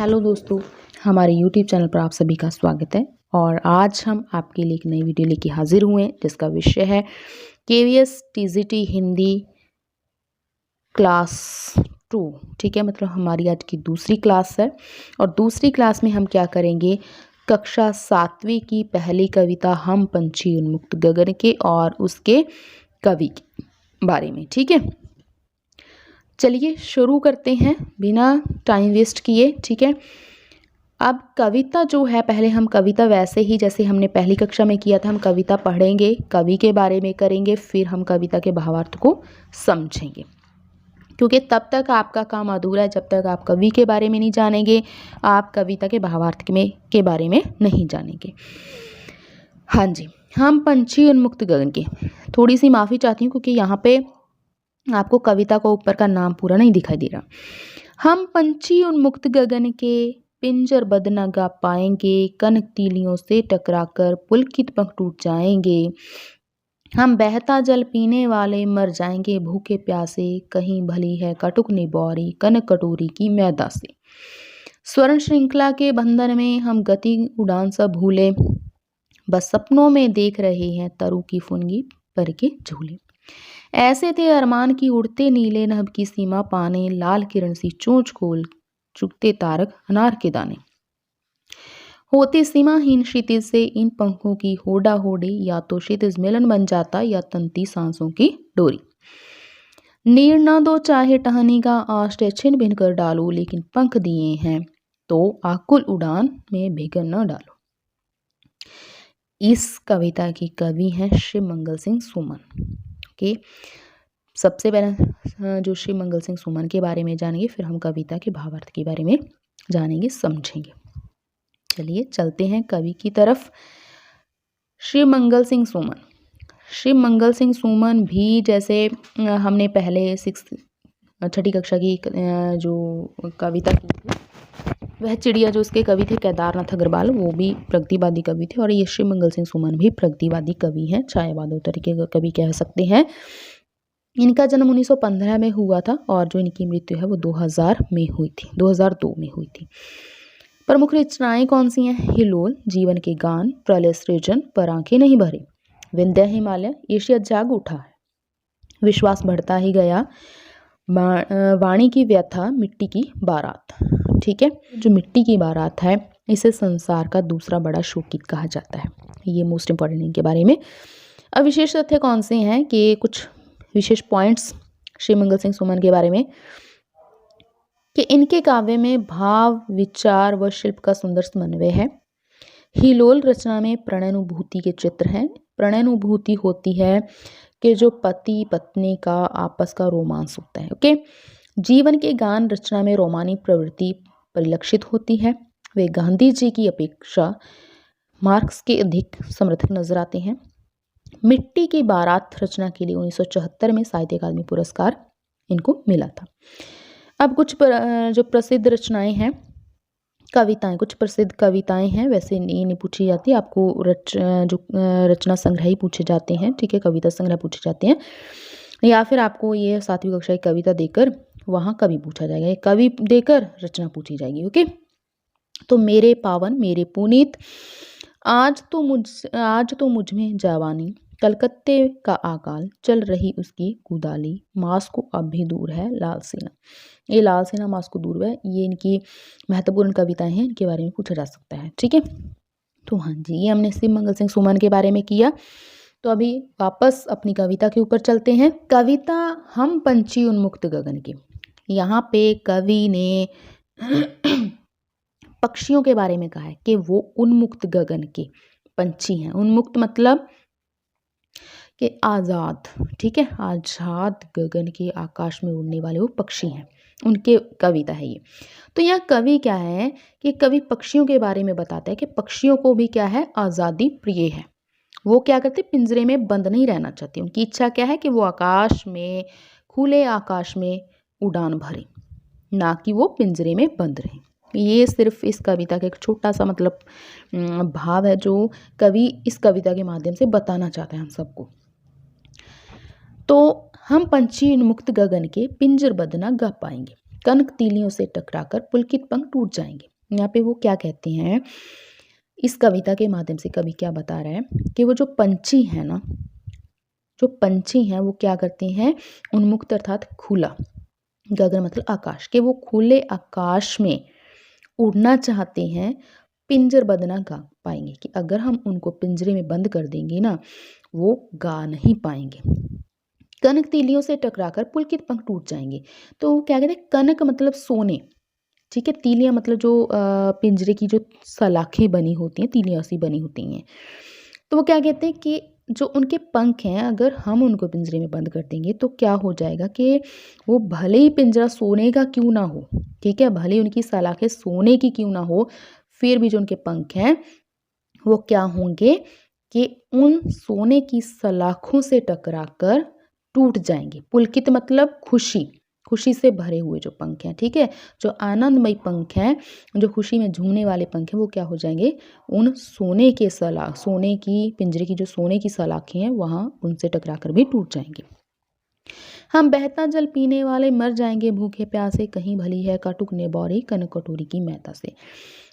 Hello दोस्तों, हमारे YouTube channel पर आप सभी का स्वागत है। और आज हम आपके लिए एक नई वीडियो लेके हाजिर हुए हैं जिसका विषय है KVS TGT हिंदी क्लास 2। ठीक है, मतलब हमारी आज की दूसरी क्लास है। और दूसरी क्लास में हम क्या करेंगे, कक्षा 7वीं की पहली कविता हम पंछी उन्मुक्त गगन के और उसके कवि के बारे में। ठीक है, चलिए शुरू करते हैं बिना टाइम वेस्ट किए। ठीक है, अब कविता जो है, पहले हम कविता वैसे ही जैसे हमने पहली कक्षा में किया था, हम कविता पढ़ेंगे, कवि के बारे में करेंगे, फिर हम कविता के भावार्थ को समझेंगे। क्योंकि तब तक आपका काम अधूरा है जब तक आप कवि के बारे में नहीं जानेंगे, आप कविता के भावार्थ के बारे में नहीं जानेंगे। हाँ जी, हम पंछी उन्मुक्त गगन के, थोड़ी सी माफ़ी चाहती हूँ क्योंकि यहाँ पे आपको कविता को ऊपर का नाम पूरा नहीं दिखाई दे रहा। हम पंछी उन्मुक्त गगन के पिंजर बद न गा पाएंगे, कनक तीलियों से टकराकर पुलकित पंख टूट जाएंगे। हम बहता जल पीने वाले मर जाएंगे भूखे प्यासे, कहीं भली है कटुक निबौरी कनक कटोरी की मैदा से। स्वर्ण श्रृंखला के बंधन में हम गति उड़ान सब भूले, बस सपनों में देख रहे हैं तरु की फुनगी पर के झूले। ऐसे थे अरमान की उड़ते नीले नभ की सीमा पाने, लाल किरण सी चोंच खोल चुगते तारक अनार के दाने। होते सीमाहीन क्षितिज से इन पंखों की होड़ा होड़ी, या तो क्षितिज मिलन बन जाता या तंती सांसों की डोरी। नीर ना दो चाहे टहनी का आश्रय छिन भिन कर डालो, लेकिन पंख दिए हैं तो आकुल उड़ान में भिगन न डालो। इस कविता के कवि हैं श्री मंगल सिंह सुमन। ओके, सबसे पहले जो श्री मंगल सिंह सुमन के बारे में जानेंगे, फिर हम कविता के भावार्थ के बारे में जानेंगे, समझेंगे। चलिए चलते हैं कवि की तरफ। श्री मंगल सिंह सुमन, श्री मंगल सिंह सुमन भी जैसे हमने पहले छठी कक्षा की जो कविता की थी, वह चिड़िया जो उसके कवि थे केदारनाथ अग्रवाल, वो भी प्रगतिवादी कवि थे। और ये श्री मंगल सिंह सुमन भी प्रगतिवादी कवि हैं, छायावादी तरीके का कवि कह सकते हैं। इनका जन्म 1915 में हुआ था और जो इनकी मृत्यु है वो 2000 में हुई थी, 2002 में हुई थी। प्रमुख रचनाएं कौन सी हैं? हिलोल, जीवन के गान, प्रलय सृजन, पर आंखें नहीं भरे, विंध्य हिमालय, एशिया जाग उठा है, विश्वास बढ़ता ही गया, वाणी की व्यथा, मिट्टी की बारात। ठीक है, जो मिट्टी की बारात है इसे संसार का दूसरा बड़ा शोकगीत कहा जाता है। ये मोस्ट इंपॉर्टेंट इनके बारे में। अब विशेष तथ्य कौन से हैं कि कुछ विशेष पॉइंट्स श्री मंगल सिंह सुमन के बारे में, कि इनके काव्य में भाव, विचार व शिल्प का सुंदर समन्वय है। हिलोल रचना में प्रणयानुभूति के चित्र हैं। प्रणयानुभूति होती है कि जो पति पत्नी का आपस का रोमांस होता है। ओके, जीवन के गान रचना में रोमानी प्रवृत्ति परिलक्षित होती है। वे गांधी जी की अपेक्षा मार्क्स के अधिक समर्थक नजर आते हैं। मिट्टी की बारात रचना के लिए 1974 में साहित्य अकादमी पुरस्कार इनको मिला था। अब कुछ जो प्रसिद्ध रचनाएं हैं, कविताएं, कुछ प्रसिद्ध कविताएं हैं, वैसे नहीं पूछी जाती आपको, रचना संग्रह ही पूछे जाते हैं। ठीक है, कविता संग्रह पूछे जाते हैं, या फिर आपको ये 7वीं कक्षा की कविता देकर वहाँ कवि पूछा जाएगा, कवि देकर रचना पूछी जाएगी। ओके, तो मेरे पावन मेरे पुनीत, आज तो मुझ में जवानी, कलकत्ते का आकाल, चल रही उसकी कुदाली, मास्को अब भी दूर है लाल सेना। ये लाल सेना मास्को दूर है, ये इनकी महत्वपूर्ण कविताएं हैं, इनके बारे में पूछा जा सकता है। ठीक है, तो हाँ जी, ये हमने श्री मंगल सिंह सुमन के बारे में किया। तो अभी वापस अपनी कविता के ऊपर चलते हैं। कविता हम पंछी उन्मुक्त गगन के, यहाँ पे कवि ने पक्षियों के बारे में कहा है कि वो उन्मुक्त गगन के पंछी हैं। उन्मुक्त मतलब कि आज़ाद। ठीक है, आज़ाद गगन के आकाश में उड़ने वाले वो पक्षी हैं, उनके कविता है ये। तो यहाँ कवि क्या है कि कवि पक्षियों के बारे में बताता है कि पक्षियों को भी क्या है, आज़ादी प्रिय है। वो क्या करते, पिंजरे में बंद नहीं रहना चाहते। उनकी इच्छा क्या है कि वो आकाश में, खुले आकाश में उड़ान भरे, ना कि वो पिंजरे में बंद रहें। ये सिर्फ इस कविता का एक छोटा सा मतलब भाव है जो कवि इस कविता के माध्यम से बताना चाहता है हम सबको। तो हम पंछी उन्मुक्त गगन के पिंजर बद न गा पाएंगे, कनक तीलियों से टकराकर पुलकित पंख टूट जाएंगे। यहाँ पे वो क्या कहते हैं, इस कविता के माध्यम से कवि क्या बता रहा है कि वो जो पंछी हैं ना, जो पंछी हैं वो क्या करते हैं, उन्मुक्त अर्थात खुला, गगन मतलब आकाश, के वो खुले आकाश में उड़ना चाहते हैं, पिंजर बंद ना गा पाएंगे, कि अगर हम उनको पिंजरे में बंद कर देंगे ना वो गा नहीं पाएंगे। कनक तीलियों से टकराकर पुलकित पंख टूट जाएंगे। तो क्या कहते हैं, कनक मतलब सोने, ठीक है, तीलियां मतलब जो पिंजरे की जो सलाखें बनी होती हैं, तीलियां सी बनी होती हैं। तो वो क्या कहते हैं कि जो उनके पंख हैं अगर हम उनको पिंजरे में बंद कर देंगे तो क्या हो जाएगा कि वो भले ही पिंजरा सोने का क्यों ना हो, ठीक है, भले ही उनकी सलाखें सोने की क्यों ना हो, फिर भी जो उनके पंख हैं वो क्या होंगे कि उन सोने की सलाखों से टकराकर टूट जाएंगे। पुलकित मतलब खुशी, खुशी से भरे हुए जो पंख हैं, ठीक है, जो आनंदमय पंख हैं, जो खुशी में झूमने वाले पंख हैं, वो क्या हो जाएंगे, उन सोने के सलाख, सोने की पिंजरे की जो सोने की सलाखें हैं वहाँ उनसे टकराकर भी टूट जाएंगे। हम बहता जल पीने वाले मर जाएंगे भूखे प्यासे, कहीं भली है काटुक ने बौरी कनक कटोरी की महता से।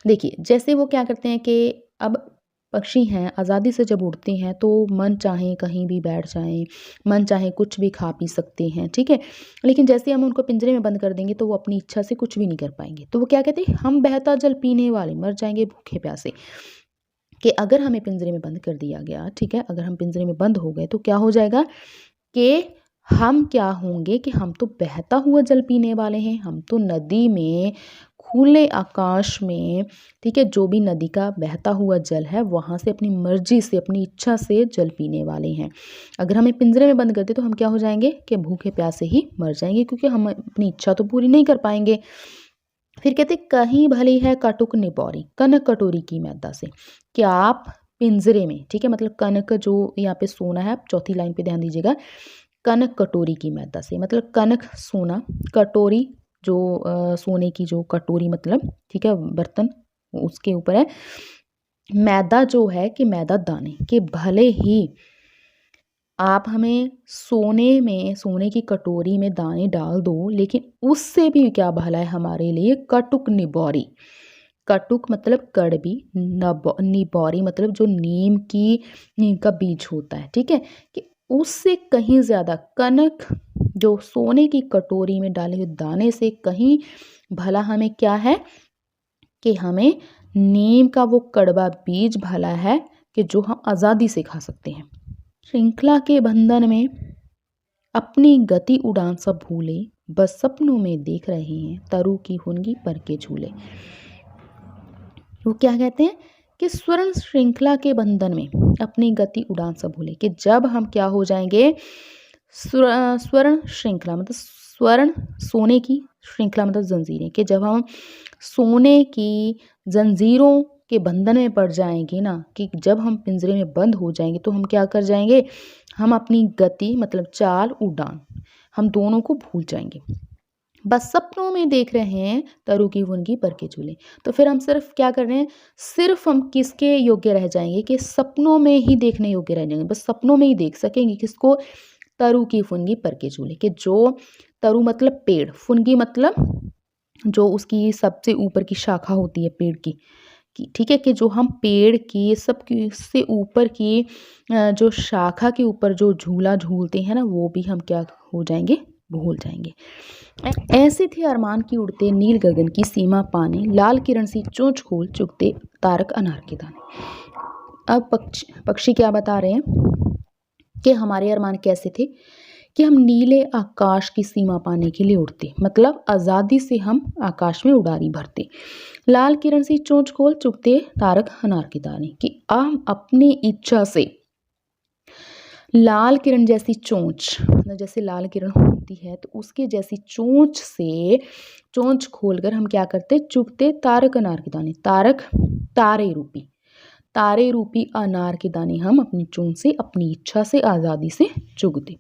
देखिए जैसे वो क्या करते हैं कि अब पक्षी हैं आज़ादी से जब उड़ते हैं तो मन चाहे कहीं भी बैठ जाएं, मन चाहे कुछ भी खा पी सकते हैं, ठीक है, लेकिन जैसे हम उनको पिंजरे में बंद कर देंगे तो वो अपनी इच्छा से कुछ भी नहीं कर पाएंगे। तो वो क्या कहते हैं, हम बहता जल पीने वाले मर जाएंगे भूखे प्यासे, कि अगर हमें पिंजरे में बंद कर दिया गया, ठीक है, अगर हम पिंजरे में बंद हो गए तो क्या हो जाएगा कि हम क्या होंगे कि हम तो बहता हुआ जल पीने वाले हैं, हम तो नदी में खुले आकाश में, ठीक है, जो भी नदी का बहता हुआ जल है वहाँ से अपनी मर्जी से अपनी इच्छा से जल पीने वाले हैं। अगर हमें पिंजरे में बंद कर दे तो हम क्या हो जाएंगे कि भूखे प्यासे ही मर जाएंगे, क्योंकि हम अपनी इच्छा तो पूरी नहीं कर पाएंगे। फिर कहते कहीं भली है काटुक निपौरी कनक कटोरी की मैदा से, कि आप पिंजरे में, ठीक है, मतलब कनक जो यहाँ पे सोना है, आप चौथी लाइन पे ध्यान दीजिएगा, कनक कटोरी की मैदा से मतलब कनक सोना, कटोरी जो सोने की जो कटोरी मतलब, ठीक है, बर्तन उसके ऊपर है, मैदा जो है कि मैदा दाने, कि भले ही आप हमें सोने में सोने की कटोरी में दाने डाल दो, लेकिन उससे भी क्या भला है हमारे लिए कटुक निबौरी, कटुक मतलब कड़वी, निबौरी मतलब जो नीम का बीज होता है, ठीक है, कि उससे कहीं ज़्यादा कनक जो सोने की कटोरी में डाले हुए दाने से कहीं भला हमें क्या है कि हमें नीम का वो कड़वा बीज भला है कि जो हम आज़ादी से खा सकते हैं। श्रृंखला के बंधन में अपनी गति उड़ान सब भूले, बस सपनों में देख रहे हैं तरु की हुनगी पर के झूले। वो क्या कहते हैं कि स्वर्ण श्रृंखला के बंधन में अपनी गति उड़ान सब भूले, कि जब हम क्या हो जाएंगे, स्वर्ण श्रृंखला मतलब स्वर्ण सोने की श्रृंखला मतलब जंजीरें, कि जब हम सोने की जंजीरों के बंधन में पड़ जाएंगे ना, कि जब हम पिंजरे में बंद हो जाएंगे तो हम क्या कर जाएंगे, हम अपनी गति मतलब चाल उड़ान हम दोनों को भूल जाएंगे, बस सपनों में देख रहे हैं तरु की वुनगी पर के झूले। तो फिर हम सिर्फ क्या कर रहे हैं, सिर्फ हम किसके योग्य रह जाएंगे कि सपनों में ही देखने योग्य रह जाएंगे, बस सपनों में ही देख सकेंगे किसको, तरु की फुनगी पर के झूले, कि जो तरु मतलब पेड़, फुनगी मतलब जो उसकी सबसे ऊपर की शाखा होती है पेड़ की, ठीक है, कि जो हम पेड़ की सबकी से ऊपर की जो शाखा के ऊपर जो झूला झूलते हैं ना, वो भी हम क्या हो जाएंगे, भूल जाएंगे। ऐसे थे अरमान की उड़ते नील गगन की सीमा पाने, लाल किरण सी चोंच खोल चुगते तारक अनार के दाने। अब पक्षी क्या बता रहे हैं कि हमारे अरमान कैसे थे कि हम नीले आकाश की सीमा पाने के लिए उड़ते, मतलब आज़ादी से हम आकाश में उड़ारी भरते, लाल किरण सी चोंच खोल चुगते तारक अनार के दाने, कि हम अपनी इच्छा से लाल किरण जैसी चोंच, जैसे लाल किरण होती है तो उसके जैसी चोंच से चोंच खोलकर हम क्या करते, चुगते तारक अनार के दाने, तारक तारे रूपी अनार के दाने हम अपनी चोंच से अपनी इच्छा से आज़ादी से चुगते।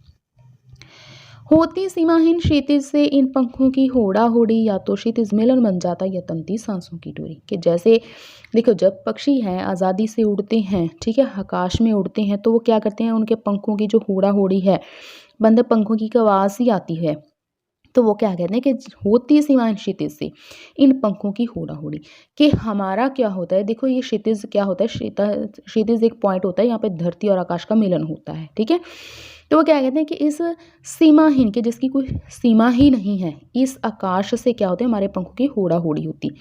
होती सीमाहीन क्षितिज से इन पंखों की होड़ा होड़ी, या तो क्षितिज मिलन बन जाता या तमती सांसों की डोरी, कि जैसे देखो जब पक्षी हैं आज़ादी से उड़ते हैं, ठीक है, आकाश में उड़ते हैं, तो वो क्या करते हैं, उनके पंखों की जो होड़ा होड़ी है, बंद पंखों की आवाज़ ही आती है, तो वो क्या कहते हैं कि होती सीमा क्षितिज से इन पंखों की होड़ा होड़ी, कि हमारा क्या होता है, देखो ये क्षितिज क्या होता है, क्षितिज एक पॉइंट होता है, यहाँ पे धरती और आकाश का मिलन होता है, ठीक है। तो वो क्या कहते हैं कि इस सीमाहीन के, जिसकी कोई सीमा ही नहीं है, इस आकाश से क्या होता है, हमारे पंखों की होड़ा होड़ी होती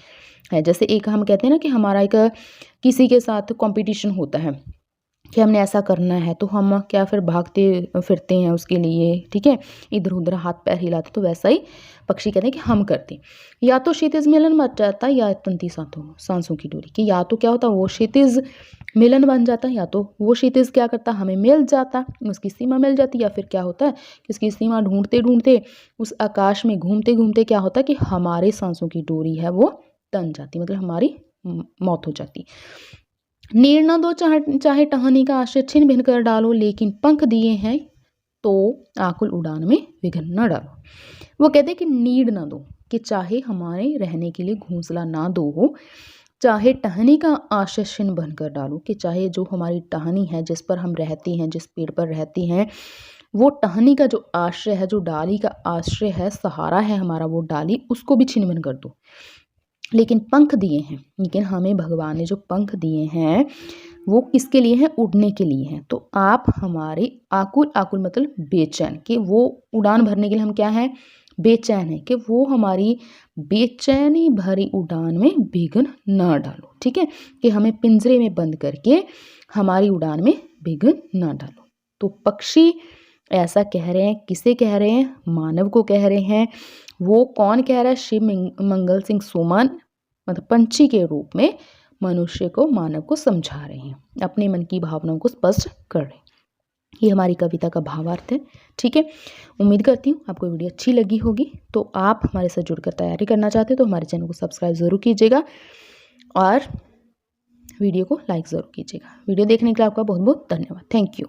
है। जैसे एक हम कहते हैं ना कि हमारा एक किसी के साथ कंपटीशन होता है कि हमने ऐसा करना है, तो हम क्या फिर भागते फिरते हैं उसके लिए, ठीक है, इधर उधर हाथ पैर हिलाते, तो वैसा ही पक्षी कहते हैं कि हम करते हैं। या तो क्षितिज मिलन मच जाता है या तंती सांसों की डोरी, कि या तो क्या होता है वो क्षितिज मिलन बन जाता है, या तो वो क्षितिज क्या करता है हमें मिल जाता, उसकी सीमा मिल जाती, या फिर क्या होता है कि उसकी सीमा ढूंढते ढूंढते उस आकाश में घूमते घूमते क्या होता है कि हमारे सांसों की डोरी है वो तन जाती, मतलब हमारी मौत हो जाती। नीड़ न दो चाहे टहनी का आश्रय छिन भिन कर डालो, लेकिन पंख दिए हैं तो आकुल उड़ान में विघ्न न डालो। वो कहते हैं कि नीड़ न दो, कि चाहे हमारे रहने के लिए घोंसला ना दो हो, चाहे टहनी का आश्रय छिन बन कर डालो, कि चाहे जो हमारी टहनी है जिस पर हम रहते हैं, जिस पेड़ पर रहते हैं, वो टहनी का जो आश्रय है, जो डाली का आश्रय है, सहारा है हमारा वो डाली, उसको भी छिन भिन कर दो। लेकिन पंख दिए हैं, लेकिन हमें भगवान ने जो पंख दिए हैं वो किसके लिए हैं, उड़ने के लिए हैं। तो आप हमारे आकुल, आकुल मतलब बेचैन, कि वो उड़ान भरने के लिए हम क्या हैं, बेचैन है, कि वो हमारी बेचैनी भरी उड़ान में विघ्न न डालो, ठीक है, कि हमें पिंजरे में बंद करके हमारी उड़ान में विघ्न न डालो। तो पक्षी ऐसा कह रहे हैं, किसे कह रहे हैं, मानव को कह रहे हैं। वो कौन कह रहा है, शिव मंगल सिंह सुमन, मतलब पंछी के रूप में मनुष्य को, मानव को समझा रहे हैं, अपने मन की भावनाओं को स्पष्ट कर रहे हैं। ये हमारी कविता का भावार्थ है, ठीक है। उम्मीद करती हूँ आपको वीडियो अच्छी लगी होगी। तो आप हमारे साथ जुड़कर तैयारी करना चाहते हो तो हमारे चैनल को सब्सक्राइब ज़रूर कीजिएगा और वीडियो को लाइक ज़रूर कीजिएगा। वीडियो देखने के लिए आपका बहुत बहुत धन्यवाद। Thank you.